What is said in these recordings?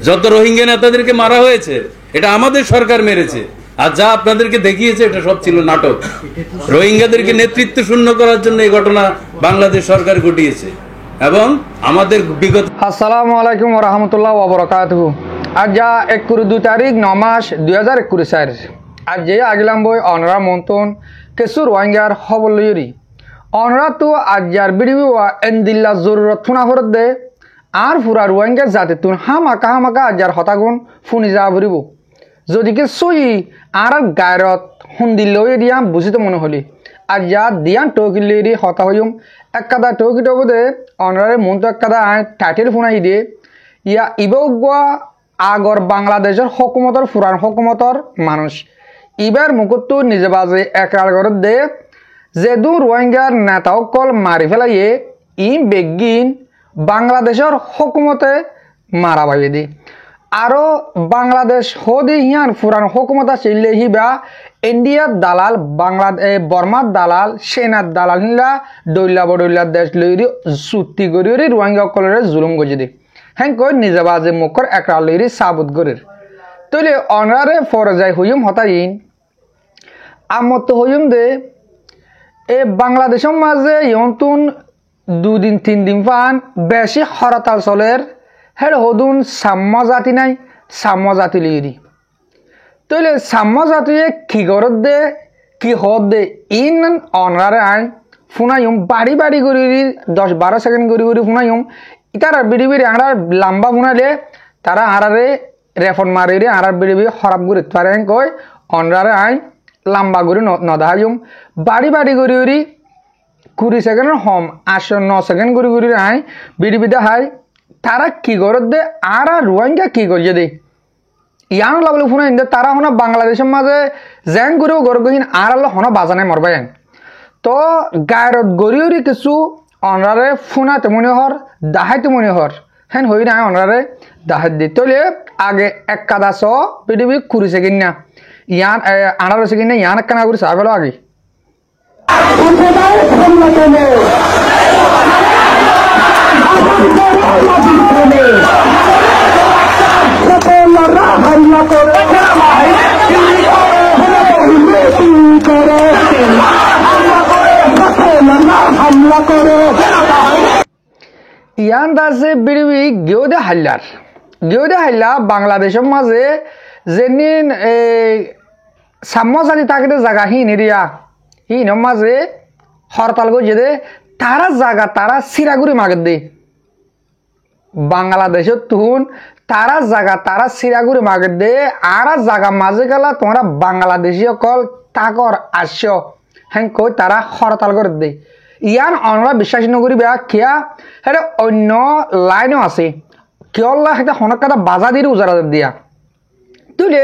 যত রোহিঙ্গা নেতাদেরকে মারা হয়েছে এটা আমাদের সরকার মেরেছে, আর যা আপনাদেরকে দেখিয়েছে এটা সব ছিল নাটক। রোহিঙ্গাদেরকে নেতৃত্ব শূন্য করার জন্য এই ঘটনা বাংলাদেশ সরকার ঘটিয়েছে এবং আমাদের বিগত। আসসালামু আলাইকুম ওয়া রাহমাতুল্লাহি ওয়া বারাকাতুহু। আজ 21 তারিখ 9 মাস 2021 আজ যে আগিলাম বই অনরা মন্তন কেসু রোহিঙ্গার খবর লইরি অনরা তো আজার বিডিবি ওয়া এন্দিল্লা জরুরত থুনা ফরত দে আর ফুরা রোহিঙ্গা জাতি তুন হামাকা আজার হতাগুন ফুনি যা ভরিব যদি কে সই আর গায়রত হুন্দিল লই দিয়া বুঝিত মনে হলি আজ যা দিয়ান টকিলেরি হতা হইম এককাদা টকি টবদে অনরারে মন্ত এককাদা টাইটেল ফুনাই দিয়ে ইয়া ইবগুয়া আগর বাংলাদেশের হকুমতর ফুরান হকুমতর মানুষ ইবার মুকুত্তু নিজে বাজে একরার ঘর দে যেদু রোহিঙ্গার নেতাসকল মারি ফেলাইয়ে ই বেগিন বাংলাদেশের হকুমতে মারা পাইয়ে দি আরো বাংলাদেশ হদি হিয়ান ফুরান হকুমতা চিল্লে হিবা ইন্ডিয়ার দালাল বর্মার দালাল সেনার দালাল হিলা দৈল্লা বডৈল্লা দেশ লইরি চুক্তি করি রোহিঙ্গা সকলের জুলুম গজি দি হ্যাঁ কই নিজে বাজে মুখর একরা লইরি সাবুত গরির তৈলে অনরারে ফরজাই হইম হতাইন আমত হইম দে এ বাংলাদেশের মাঝে ইয়ন্তুন 2 দিন 3 দিন পান বেশি হরতাল চলের হের হদুন সাম্য জাতি নাই সাম্য জাতি লিরি তৈলে সাম্য জাতিয়ে কি গরত দে কি হদ দে ইন অনরারে আইন ফুনাইম বাড়ি বাড়ি করি 10-12 সেকেন্ড করি ফুনাইম ইতারা বিড়ি আঁড়ার লম্বা ফুনাইলে তারা আঁড়ারে রেফন মারি আঁড়ার বিড়ি খরাব করে পারে কয় অনরারে আইন লম্বা করে নদাহাইম বাড়ি বাড়ি করি 20 সেকেন্ডের হম 8-9 সেকেন্ড করি আই বিড়ি বিদা হাই তারা কি গরত দে আর রোহিঙ্গা কি করিয়ে দে ইয়ান লাগলে ফুনাইন দে তারা হনা বাংলাদেশের মাঝে জ্যাং করেও গর গহিন আর আল্লাহ হনা বাজানে মরবাইন তো গায়রত গড়িয়রি কিছু অনরারে ফুনাতে মনে হর দাহাইতে মনে হর হ্যাঁ হই না অনরারে দাহাই দি তলে আগে এক কাদা স পৃথিবী 20 সেকেন্ড না ইয়ান 18 সেকেন্ড না ইয়ান কানা করে সাবেলো আগে ইয়ান দাসে বিড়ি গেউদে হাল্লা বাংলাদেশের মাঝে যেনিন সাম্য জাতি তাকে জায়গা হিনিয়া হিনের মাঝে হরতাল গো যে তারা জায়গা তারা সিরাগুড়ি মাগত দে বাংলাদেশের তুন তারা জায়গা তারা সিরাগুড়ি মাগত দে আর জায়গা মাঝে গেলা তোমরা বাংলাদেশী কল তাকর আসছ হ্যাঁ কই তারা হরতাল করে দে ইয়ান অনরা বিশ্বাস নকরি বেয়া কিয়া হেরে অন্য লাইনও আছে কিয়ল্লা সেটা হনকাটা বাজা দিয়ে উজারা দিয়া তুলে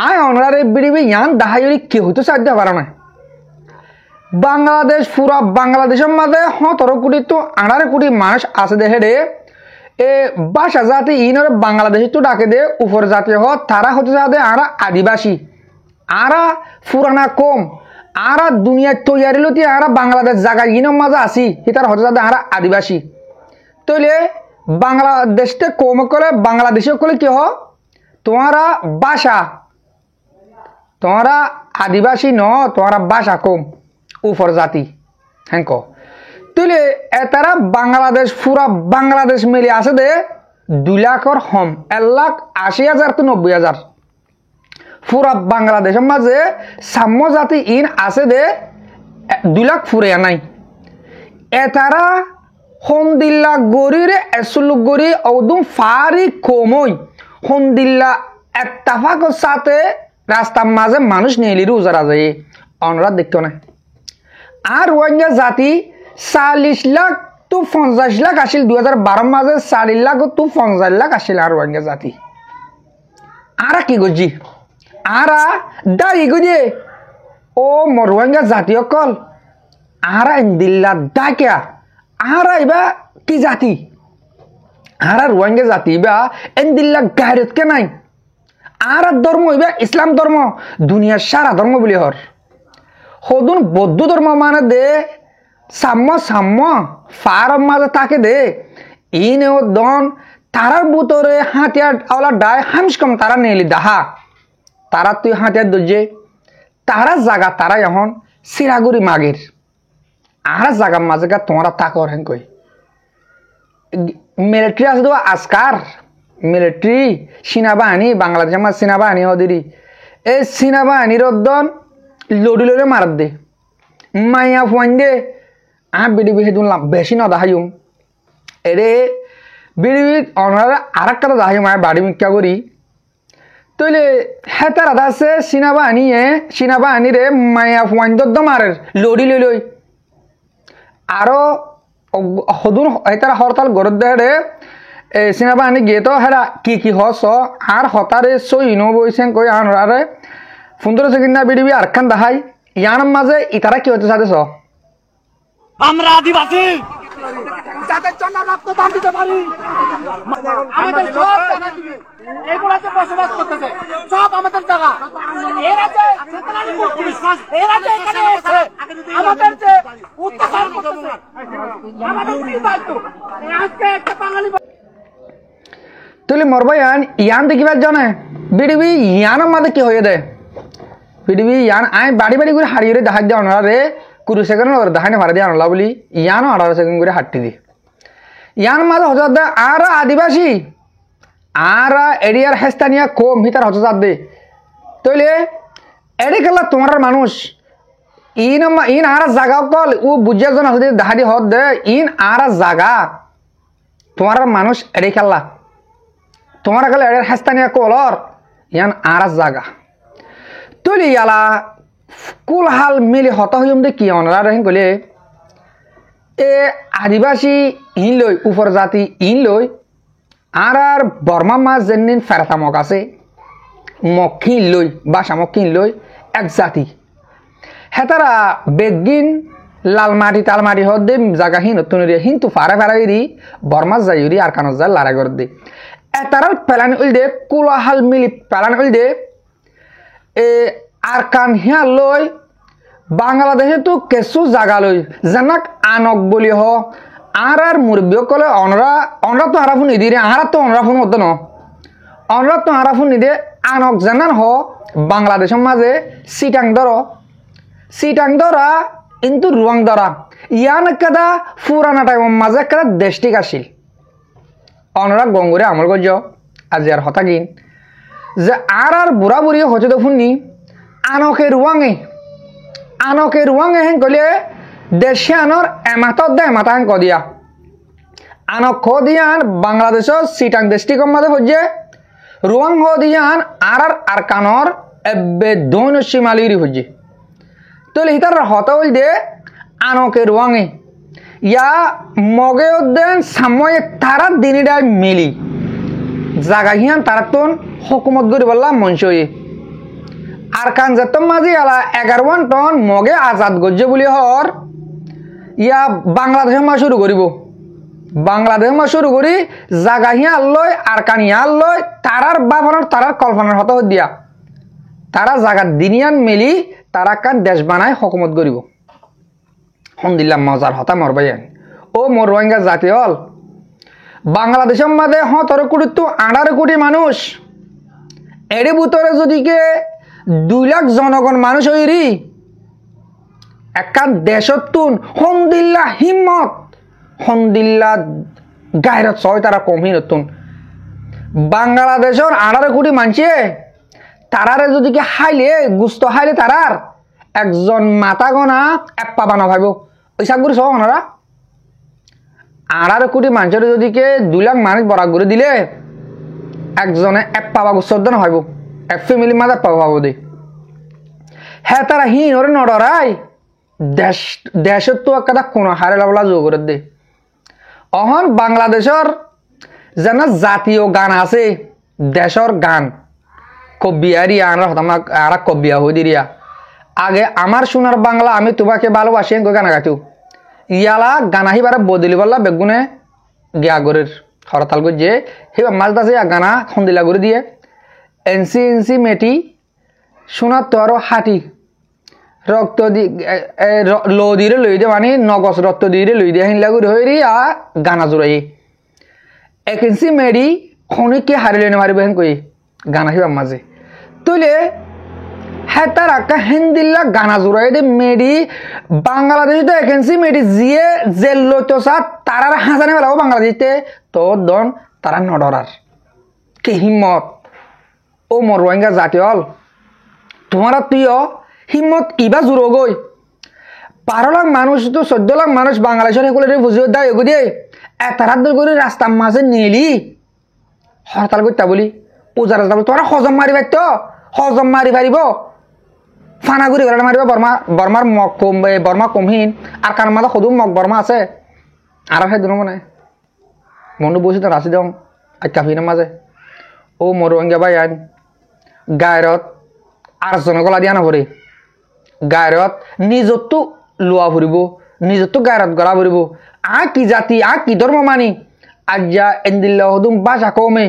আয় অনরারে বিড়িবি ইয়ান দাহাইরি কি হইতে সাহায্য পারা না বাংলাদেশ পুরা বাংলাদেশের মাঝে 17 কোটি তো 18 কোটি মানুষ আছে দেখে রে এ ভাষা জাতি ইনর বাংলাদেশে তো ডাকে দে উপর জাতি হ তারা হতে যাতে আরা আদিবাসী আরা পুরানা কম আরা দুনিয়া তৈরি লতি আরা বাংলাদেশ জায়গা ইনর মাঝে আসি তার হতে যাতে আরা আদিবাসী তৈলে বাংলাদেশতে কম করে বাংলাদেশে কলে কি হ তোমারা ভাষা তোমারা আদিবাসী ন তোমারা ভাষা কম উপর জাতি হ্যাঁ তুলে তারা বাংলাদেশ পুরা বাংলাদেশ মিলে আছে দে 2 লাখর হম 1,80,000 তো 90,000 পুরা বাংলাদেশের মাঝে সাম্য জাতি ইন আছে দে 2 লাখ ফুরে নাই তারা হন্দিল্লা গড়িরে এসুলুক গড়ি ওদুম ফারি কমই হন্দিল্লা একটাফাকর সাথে রাস্তার মাঝে মানুষ নিয়ে উজারা যায় অনরা দেখতো না আর রোহিঙ্গা জাতি 40 লাখ তো 50 লাখ আসিল 2012 মাঝে 40 লাখ তো 50 লাখ আসিল আর রোহিঙ্গা জাতি আর কি গজি আর দায়ী গজে ও রোহিঙ্গা জাতি অকল আর ইন্দিল্লা ডাকিয়া আর ইবা কি জাতি আর রোহিঙ্গা জাতি বা ইন্দিল্লা গায়রত কে নাই আর ধর্ম ইবা ইসলাম ধর্ম দুনিয়ার সারা ধর্ম বলি হর হদুন বৌদ্ধ ধর্ম মানে দে সাম্য ফার মাঝে তাকে দে ইনেও দন তারার ভিতরে হাতিয়ার আওলা ডায় হামস কম তারা নেলি দাহা তারা তুই হাতিয়ার দরজে তারা জাগা তারা এখন সিরাগুড়ি মাগের আর জাগার মাঝে তোমরা তাকর হেন কই মিলিটারি আছে তো আজকার মিলিটারি সেনাবাহিনী বাংলাদেশের মাঝে সেনাবাহিনী হদিরি এই সেনাবাহিনীর অদ্দন লড়ি লড়ে মারাত দে মাইয়া ফুয়ান দে বিডি বিহে দুনলাম বেশি না দাহাইম এরে বিডি অনারা আর একটা দাহাইম আর বাড়ি মিক্কা করি তইলে হেতার আধা আছে সেনাবাহিনীরে মাইয়া ফুয়ান দদ্দ মারের লড়ি লই লই আরো সদুন হেতারা হরতাল গরত দেহে সেনাবাহিনী গিয়ে তো হেরা কি হস আর হতারে সইনো বইছেন কই আনরারে 15 সেকেন্ড না বিডিবি আর খান দাহাই ইয়ার মাঝে ইতারা কি হতে চাইছ আমরা আদিবাসী যাদের জন্য রক্ত দান দিতে পারি আমাদের সব জায়গা দিবে এগুলাতে বসবাস করতেছে সব আমাদের জায়গা এরা যে এরা যে এখানে এসে আমাদের যে অত্যাচার করতেছে আমাদের কি দায়িত্ব আজকে একটা বাঙালি তুই মরবাইন ইয়ান দেখিবার জানে বিডিবি ইয়ান মাঝে কি হয়ে দে বিডিবি ইয়ান আই বাড়ি বাড়ি করে হারিয়ে দেখা দিয়ে অনারা রে 20 সেকেন্ড দেখাই না ভাড়া দিয়ে আনলা বলি ইয়ানও 18 সেকেন্ড করে হাঁটতে দি ইয়ান মাঝে হঠাৎ দে আর আদিবাসী আর এরিয়ার হেস্তানিয়া কম ভিতর হঠাৎ দে তইলে এডি খেলা তোমার মানুষ ইন আর জাগা কল ও বুঝিয়া জন আছে দাহাদি হদ দে ইন আর জাগা তোমার মানুষ এডি খেলা তোমার গেলে এর হেস্তানিয়া কলর ইয়ান আর জাগা তইলে ইয়ালা কুল হাল মিলি হতা হইম দে কি অনারা রেন গলে এ আদিবাসী ইন লই উপর জাতি ইন লই আর বর্মা মাছ যেদিন ফেরাতা মগ আছে মক্ষিন লই বাসা মক্ষিন লই এক জাতি হেতারা বেগিন লালমাটি তালমাটি হদ দে জাগা হিন তুনরে হিন্তু ফারা ফারাই দি বর্মা যাইরি আর কানো যা লারা কর দে এতারাল পেলান উল দে কুলাহাল মিলি পেলান উল দে এ আর কান হিয়া লই বাংলাদেশে তো কেসু জাগা লই জানাক আনক বলি হ আর মুরব্বী কলে অনরা তো হারাফুন নিদি রে আহারা তো অনরাফুন হতো ন অনরা তো হারাফুন নিদে আনক জানান হ বাংলাদেশের মাঝে সিটাং ধরা কিন্তু রুয়াং ধরা ইয়ান কেদা পুরানা টাইমের মাঝে কেদা দেশটিক আসিল অনরা গঙ্গুরে আমল গজ আজ আর হতা গিন যে আর বুড়া বুড়ি হচ্ছে দেখুন নি আনকে রুয়াঙে হেন কলে দেশে আনর এমাতত দে এমাতা হেন কদিয়া আনক খ দিয়ান বাংলাদেশর সিটাং ডিস্ট্রিক্টর মাঝে হচ্ছে রুয়াং হ দিয়ান আর কানর এবে দৈন সীমালিরি হচ্ছে তাহলে ইতার হতা হইল দে আনকে রুয়াঙে ইয়া মগে দেন সাময়ে তারা দিনিডায় মিলি জাগা হিয়ান তারা তো হকুমত করি বললাম মঞ্চ আর কান যেত মাঝে আলা 11 টন মগে আজাদ গজ্জে বলি হর ইয়া বাংলাদেশের মা শুরু করিব বাংলাদেশের মা শুরু করি জাগা হিয়া লয় আর কান ইয়া লয় তারার বাবানোর তারার কল্পনার হত দিয়া তারা জাগা দিনিয়ান মিলি তারা কান দেশ বানায় হকুমত করিব আলহামদুলিল্লাহ মজার হতা মরবাইন ও মরবাইঙ্গা জাতি হল বাংলাদেশের মাঝে 17 কোটি তো 18 কোটি মানুষ এর ভিতরে যদি কে 2 লাখ জনগণ মানুষ হইরি একা দেশতুন হমদিল্লা হিম্মত হমদিল্লা গায়রত ছয় তারা কমই নতুন বাংলাদেশের 18 কোটি মানুষে তারারে যদি কে হাইলে গুস্ত হাইলে তারার একজন মাতা গনা এক পাবা না ভাইব ওই সাগুর সহ ওনারা 18 কোটি মানুষের যদি কে 2 লাখ মানুষ বরাক করে দিলে একজনে এক পাবা গুস্ত না ভাইব এক ফ্যামিলি মাঝে পাবো দে হ্যাঁ তারা হিন ওরে নড়াই দেশের তো একটা কোন হারে লাবলা যোগ করে দে অহন বাংলাদেশের যেন জাতীয় গান আছে দেশের গান কবিয়ারি আর কবিয়া হই দিরিয়া আগে আমার সোনার বাংলা আমি তোমাকে ভালোবাসি গানা গাইতো ইয়ালা গানা হিবারে বদলি বললা বেগুনে গিয়াগরের হরতাল গজে হিবা মাছ দাসে গানা খন্দিলা করে দিয়ে এনসি মেটি সোনার তো আরো হাঁটি রক্ত দি লো দিয়ে লই দে মানে নগস রক্ত দিয়ে লই দিয়ে হিনলা করে হইরি আর গানা জোড়াই একেন্সি মেডি খনিকে হারিলে মারিব হেন কই গানা হিবা মাঝে তুলে হেতার আকা হিন্দিল্লা গানা জোড়াই দে মেডি বাংলাদেশ তো একেন্সি মেডি জিয়ে জেল লইতো সা তারার হাসানে বেলাও বাংলাদেশতে তো দন তারা নডরার কি হিম্মত ও মোর রোহিঙ্গা জাতীয় তোমারা তুইও হিম্মত কিবা জোর গই 12 লাখ মানুষ তো 14 লাখ মানুষ বাংলাদেশের সকলে বুঝিয়ে দেয় এগো দিয়ে তারা দূর করে রাস্তার মাঝে নিলি হরতাল করতে বলি পূজা রাস্তা তোরা হজম মারি পারত হজম মারি পারিব ফানাগুড়ি গলা মারিব বর্মার মগ কম বর্মা কমহীন আর কার মাঝে সদু মগ বর্মা আছে আর সেই দুনো মানে মনু বসে তো রাশি দম আর কাফিনের মাঝে ও মোর রোহিঙ্গা ভাই আইন গায়রত আর জনগলা দিয়া নভরে গায়রত নিজতো লোৱা ফুৰিব নিজতো গায়রত গলা ফুৰিব কি জাতি কি ধর্ম মানি আজ্জা এন্দিল্লা হদুম ভাষা কমে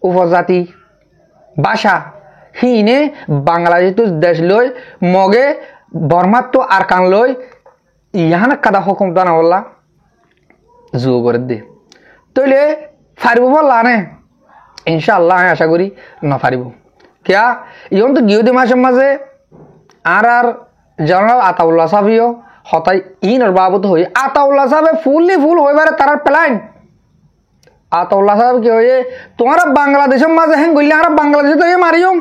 উপজাতি ভাষা হিনে বাংলাদেশ তো দেশ লই মগে বর্মার তো আর কান লই ইহান কাদা হুকুম দানা বললা জুও করে দে তইলে ফারিব বললা নে ইনশাআল্লাহ আমি আশা করি না ফারিব কিয়া ইয়ন তো গিয়ে মাসের মাঝে আর জেনারেল আতাউল্লাহ সাহেবিও হতাই ইনর বাবদ হই আতাউল্লাহ সাহেব ফুল হইবারে তার প্ল্যান আতাউল্লাহ সাহেব কি হয়ে তোমারা বাংলাদেশের মাঝে হেন গইলে আর বাংলাদেশে তো মারিও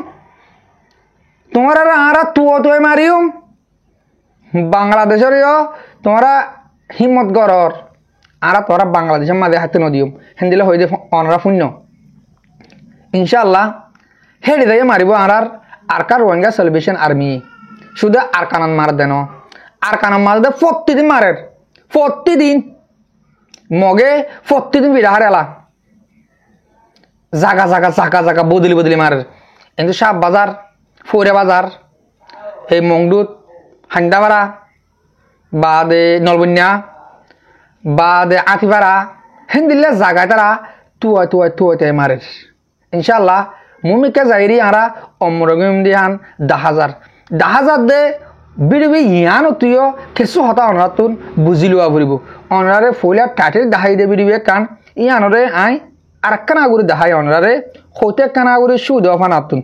তোমারা আর তুই মারিও বাংলাদেশের তোমরা হিম্মত গড়র আর তোরা বাংলাদেশের মাঝে হাতে নদিও হেন দিলে হয়ে যায় অনরা শূন্য ইনশাআল্লাহ হেডে দিয়ে মারিব আর কার রোহিঙ্গা সেলিব্রেশন আর্মি শুধু আর কানান মার দেন আর কানান মার দে প্রতিদিন মারের প্রতিদিন মগে প্রতিদিন বিড়াহার এলা জাগা জাগা জাগা জাগা বদলি মারের কিন্তু সাপ বাজার ফৌরে বাজার এই মংদুত হান্দাপাড়া বা দে নলবন্যা বা দে আতিপাড়া হেন দিলে জাগায় তারা তুয়াই মারের ইনশাআল্লাহ মুমিকে যাইরি আরা অমরগম দিয়ান 10,000 দে বিড়বি ইয়ান তুইও কিছু হতা অনাতুন বুঝি লওয়া ফুরিব অনারে ফইলা টাটের দাহাই দে বিড়বি কান ইয়ানরে আই আর কানা গুরি দাহাই অনারে হতে কানা গুরি সু দেওয়া ফানাতুন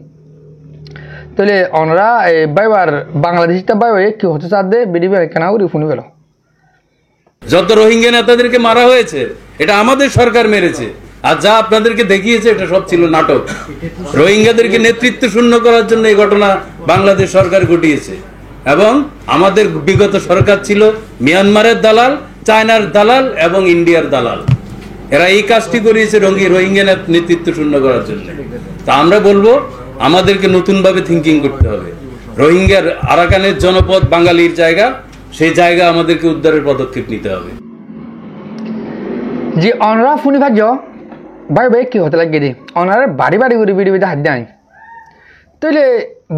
তাহলে অনরা বাইবার বাংলাদেশিটা বাইবার কি হতে চার দে বিড়বি কানা গুরি ফুনি গেল যত রোহিঙ্গা নেতাদেরকে মারা হয়েছে এটা আমাদের সরকার মেরেছে আর যা আপনাদেরকে দেখিয়েছে এটা সব ছিল নাটক রোহিঙ্গাদেরকে নেতৃত্ব শূন্য করার জন্য এই ঘটনা বাংলাদেশ সরকার ঘটিয়েছে এবং আমাদের বিগত সরকার ছিল মিয়ানমারের দালাল চায়নার দালাল এবং ইন্ডিয়ার দালাল এরা এই কাজটি করিয়েছে রোহিঙ্গা নেতৃত্ব শূন্য করার জন্য তা আমরা বলবো আমাদেরকে নতুন ভাবে থিঙ্কিং করতে হবে রোহিঙ্গার আরাকানের জনপদ বাঙালির জায়গা সেই জায়গা আমাদেরকে উদ্ধারের পদক্ষেপ নিতে হবে যে অনরা ফুনি ভাজ্য ভাই কি হতে লাগে দে অনারে বাড়ি করে বিড়ি হাত দেয় তাইলে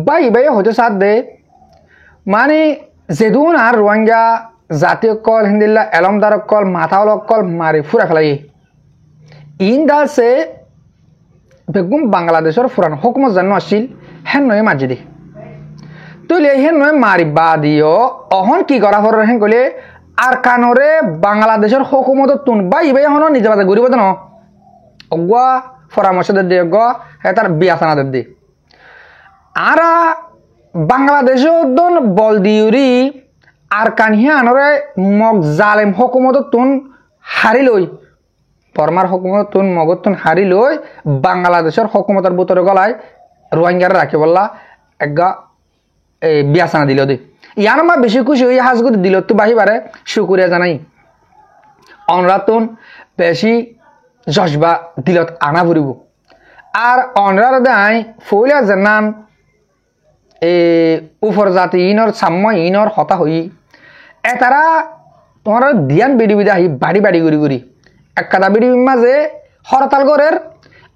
ভাই হতে সাথ দে মানে যেদুন আর রোহিঙ্গা জাতীয় কল হিন্দিল্লা এলমদার কল মাথাওয়াল কল মারি ফুরা ফেলাই ইন দাসে বেগুম বাংলাদেশের ফুরান হুকুমত জানো আসছিল হেন নয় মাঝে দে তাইলে হেন নয় মারি বা দিও অহন কি করা ফর হেন কইলে আর কানরে বাংলাদেশের হুকুমত তুন ভাই হন নিজে বাজে ঘুরিব ন অগুয়া পরামর্শ দে তার বিয়াসানা দে আর বাংলাদেশে বল দিউরি আর কানহিয়া আনরে মগ জালেম হকুমত তুন হারি লই বর্মার হকুমত তুন মগত তুন হারি লই বাংলাদেশের হকুমতের বুতরে গলায় রোহিঙ্গারে রাখি বললা একগা বিয়াসানা দিল দে ইয়ার মা বেশি খুশি হই হাজগুড়ি দিল তো বাহিবারে শুকুরিয়া জানাই অনরাতুন বেশি জজবা দিলত আনা ফুরিব আর অনরার দায় ফইলা জানান উপর জাতি ইনর সাম্য ইনর হতা হই তারা তোমার দিয়ান বিড়ি আহি বাড়ি ঘুরি এক কাদা বিড়ি মাঝে হরতাল করের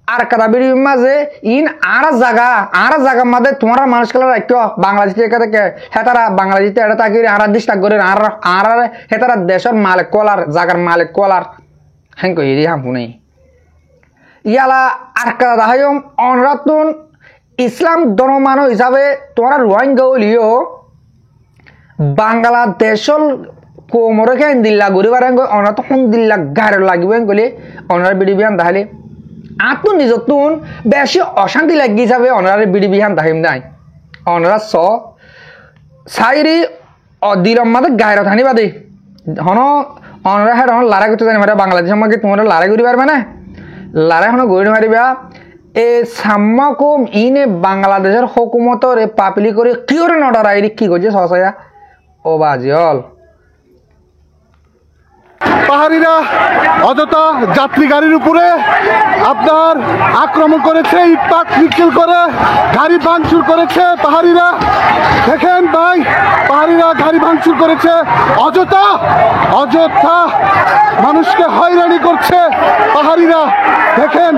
আর কাদা বিড়ি মাঝে ইন আর জায়গা মাঝে তোমার মানুষ খেলা রাখতো বাংলাদেশ থেকে হেতারা বাংলাদেশে এটা তাকে আর ডিস্টার্ব করে আর হেতারা দেশের মালিক কলার জায়গার মালিক কলার হ্যাঁ কই হামফু নেই ইয়ালা আর কাদা হাইম অনরাতুন ইসলাম ধর্ম মানুষ হিসাবে তোমরা রোহিঙ্গা হলিও বাংলাদেশের কোমরে খেন দিল্লা ঘুরে বারেন অনারা তখন দিল্লা গাড়ি লাগবেন গলে অনারা বিড়ি বিহান তাহলে আতো নিজত বেশি অশান্তি লাগি যাবে অনারা বিড়ি বিহান তাহিম নাই অনারা সাইরি দিলম মাদে গায়রত হানি বাদে হন অনরা হ্যাঁ হন লড়াই করতে জানি মানে বাংলাদেশের মধ্যে তোমরা লড়াই করি পারবে না লড়াই হন গড়ি মারিবা এ সাম্মাকুম ইনে বাংলাদেশের হুকুমতর এ পাপলি করে কি করে নডরাই কি করছে সসায়া ও বাজিল পাহাড়িরা অযথা যাত্রী গাড়ির উপরে আপনার আক্রমণ করেছে, ইটপাট নিক্ষেপ করে গাড়ি ভাঙচুর করেছে পাহাড়িরা। দেখেন ভাই, পাহাড়িরা গাড়ি ভাঙচুর করেছে, অযথা অযথা মানুষকে হয়রানি করছে পাহাড়িরা। দেখেন,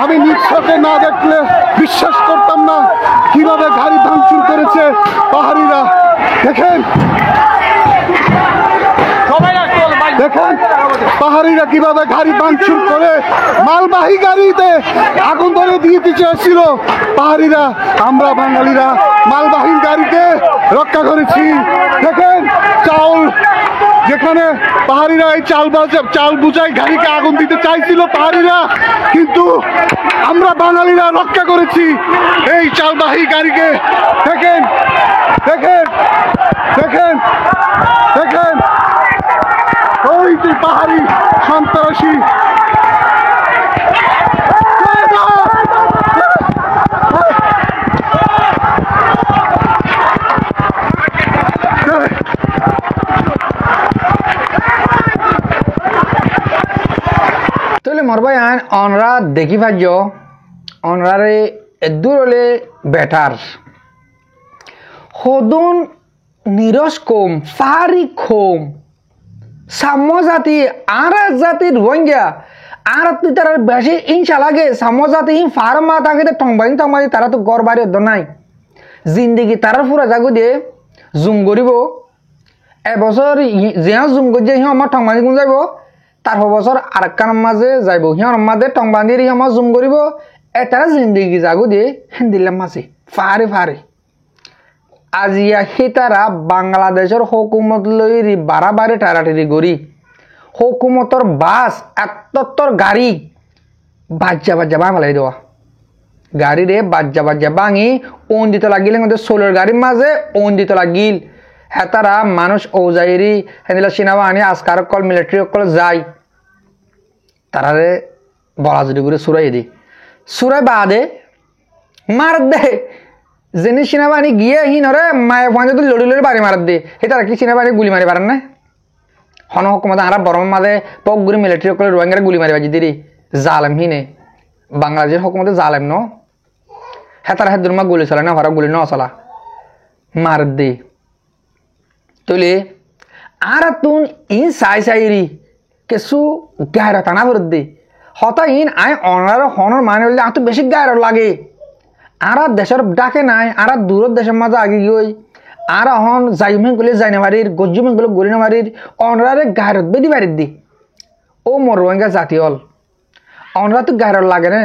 আমি নিজ চোখে না দেখলে বিশ্বাস করতাম না কিভাবে গাড়ি ভাঙচুর করেছে পাহাড়িরা। দেখেন দেখেন পাহাড়িরা কিভাবে গাড়ি ভাঙচুর করে মালবাহী গাড়িতে আগুন ধরে দিতে চেয়েছিল পাহাড়িরা। আমরা বাঙালিরা মালবাহী গাড়িকে রক্ষা করেছি। দেখেন চাউল, যেখানে পাহাড়িরা এই চাল বুঝাই গাড়িকে আগুন দিতে চাইছিল পাহাড়িরা, কিন্তু আমরা বাঙালিরা রক্ষা করেছি এই চালবাহী গাড়িকে। দেখেন দেখেন দেখেন দেখেন ওই যে পাহাড়ি সন্ত্রাসী তাহলে মরবাই আন অনরা দেখি ভাজ্য অনরারে এদুর হলে বেটার হদুন নিরস কম ফারি কম সাম্য জাতি আর জাতির রোহিঙ্গা আর তুই তার বেশি ইনশা লাগে সাম্য জাতি ফার্মা থাকে টংবাই টংবাই তারা তো গড় বাড়ি নাই জিন্দিগি তারার ফুরা জাগু দিয়ে জুম করিব এবছর যে জুম করছে সিঁ আমার টংবানি গুণ যাব তার বছর আর কানার মাঝে যাইব সিঁর মাঝে টংবানি আমার জুম করিব এটারা জিন্দিগি জাগু দিয়ে হিন্দিলাম মাঝে ফারে ফারে আজিয়া হিতারা বাংলাদেশের হুকুমত লই বাড়াবাড়ি টারাটারি গড়ি হুকুমতর বাস এত্তর গাড়ি বাজ্যা বাজ্যা বাঁ ফেলাই দেওয়া গাড়ি রে বাজ্যা বাজ্যা ভাঙি ওন দিতে লাগিল সোলের গাড়ির মাঝে ওন দিতে লাগিল হেতারা মানুষ ও যাইরি হেদিলা সেনাবাহিনী আজকার কল মিলিটারি কল যায় তারারে বলাজুরি করে সুরাই দি সুরাই বাদে মার দে যেনি সেনাবাহিনী গিয়ে হিনরে মায়ে ফোন যদি লড়ি লড়ি বাড়ি মারাত দিয়ে সেই তারা কি সেনাবাহিনী গুলি মারি পারেন না হন হুকুমত আরা বরম মাঝে পক গুলি মিলিটারি করে রোহিঙ্গারে গুলি মারি বাজি দিদি জালেম হিনে বাংলাদেশের হুকুমতে জালেম ন হেতারা হেদুর মা গুলি চলে না হরা গুলি ন চলা মার দে তুলে আর তুন ইন সাই সাইরি কিছু গায়রা টানা ভরত দে হতা ইন আয় অনার হনর মানে বললে আর তো বেশি গায়রা লাগে আর দেশের ডাকে নাই আর দূরের দেশের মাঝে আগে গই আর হন যাইমেন গলে যাই না বাড়ির গজ্জুমেন গলে গলি না বাড়ির অনরারে গায়রত বেদি বাড়ির দি ও মোর রোহিঙ্গা জাতি হল অনরা তো গায়রত লাগে না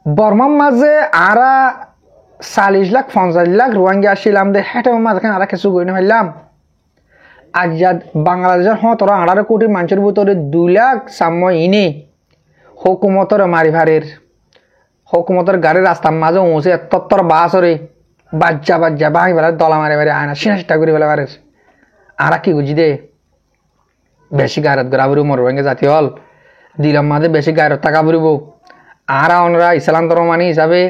বর্মার মাঝে আর 40 লাখ 50 লাখ রোহিঙ্গা আসছিলাম দে হেঁটে মাঝখানে আর কিছু গই না ফেললাম আজ বাংলাদেশের তোরা 18 কোটি মানুষের ভিতরে 2 লাখ সাম্য ইনে হুকুমতর মারি ভারের হুকুমতের গাড়ির রাস্তার মাঝে উঁচে এত্তর বাসরে বাজ্যা বাজ্যা ভাঙি বেলা দলা মারে বাড়ি আয়না সিনাসটা করে বেলা বারে আর কি বুঝি দে বেশি গায়রত গড়া বুড়ি মর রোহিঙ্গা জাতি হল দিলাম মাঝে বেশি গায়রত থাকা বুড়িব আর অনরা ইসলাম ধর্মানি হিসাবে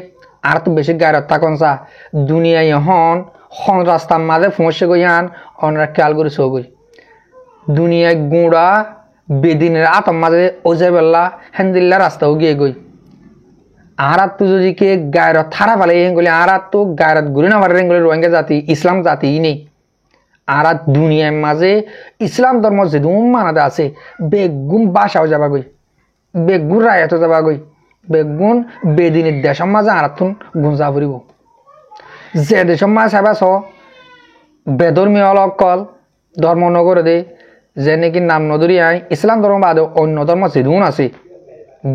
আর তো বেশি গায়রত থাকুন চা দুনিয়ায় হন রাস্তার মাঝে ফোঁসে গই আন অনরা খেয়াল করে চৌগই দুনিয়ায় গুঁড়া বেদিনের আতম মাঝে ওজে বেলা হেন্দিল্লা রাস্তাও গিয়ে গই আর তো যদি কে গায়রত থারা ফেলে গেলে আর তো গায়রত ঘুরে না পারে গেলে রোহিঙ্গা জাতি ইসলাম জাতি নেই আর দুনিয়ার মাঝে ইসলাম ধর্ম যেদুম মানাতে আছে বেগুন বাসাও যাবা গই বেগুন রায়তো যাবা গই বেগুন বেদিনের দেশের মাঝে আর গুঞ্জা ফুরিব যে দেশের মাঝে চাবা চ বেধর্মীয় অকল ধর্ম নগরে দে যে নাকি নাম নদরি আই ইসলাম ধর্ম বাদে অন্য ধর্ম যেদুন আছে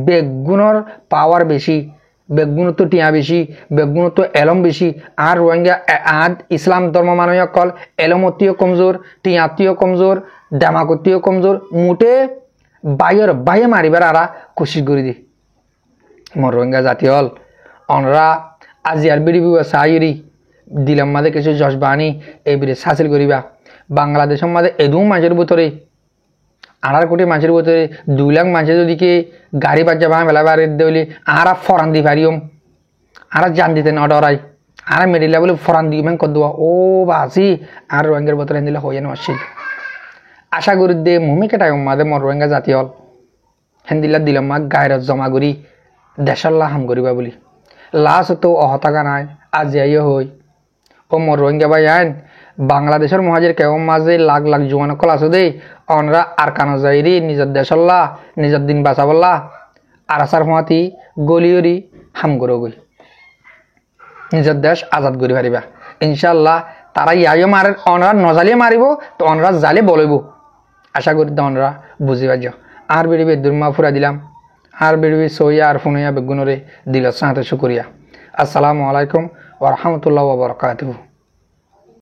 বেগুনের পাওয়ার বেশি বেগুন তো টিয়া বেশি বেগুন তো এলম বেশি আর রোহিঙ্গা আদ ইসলাম ধর্ম মানুষ কল এলমতিও কমজোর টিয়াতিও কমজোর দামাকতিও কমজোর মুটে বাইয়ে মারিবার আরা কোশিশ করে দি মর রোহিঙ্গা জাতি হল অনরা আজিয়ার বিড়ি সাইরি দিলাম মাঝে কিছু জজবানি এই বিড়ি হাসিল করিবা বাংলাদেশের মাঝে এদু মাঝের ভিতরে 18 কোটি মানুষের ভিতরে 2 লাখ মানুষের যদিকে গাড়ি বাজ্যা ভাঙা মেলা বাড়ি দিলে আরা ফরান দি পারিম আরা জান দিতে না ডরাই আরা মেডিলা বলে ফরান দি মান কদ ও বাসি আর রোহিঙ্গার ভিতরে দিলে হয়ে না আসছিল আশা করি দে মুমি কেটাই মাঝে মর রোহিঙ্গা জাতি হল হেন্দিলা দিলাম মা গায়ের জমা করি দেশাল্লাহ হাম করিবা বলি লাশ তো অহতাকা নাই আজ যাইও হই ও মর রোহিঙ্গা ভাই আইন বাংলাদেশের মহাজের কেউ মাঝে লাখ লাখ জোয়ান কল আছে দেই অনরা আর কানো যাইরি নিজের দেশাল্লাহ নিজের দিন বাঁচাবল্লা আর আসার হওয়াতি গলিয়রি হাম করো গই নিজের দেশ আজাদ করি পারিবা ইনশাল্লাহ তারা ইয়াইও মারে অনরা নজালিয়ে মারিব তো অনরা জালে বলইব আশা করি অনরা বুঝি পারছ আর বেড়িবে দুর্মা ফুরা দিলাম আর বেড়িবে সইয়া আর ফুনইয়া বেগুনরে দিল সাথে শুকরিয়া আসসালামু আলাইকুম ওয়া রাহমাতুল্লাহি ওয়া বারাকাতুহু।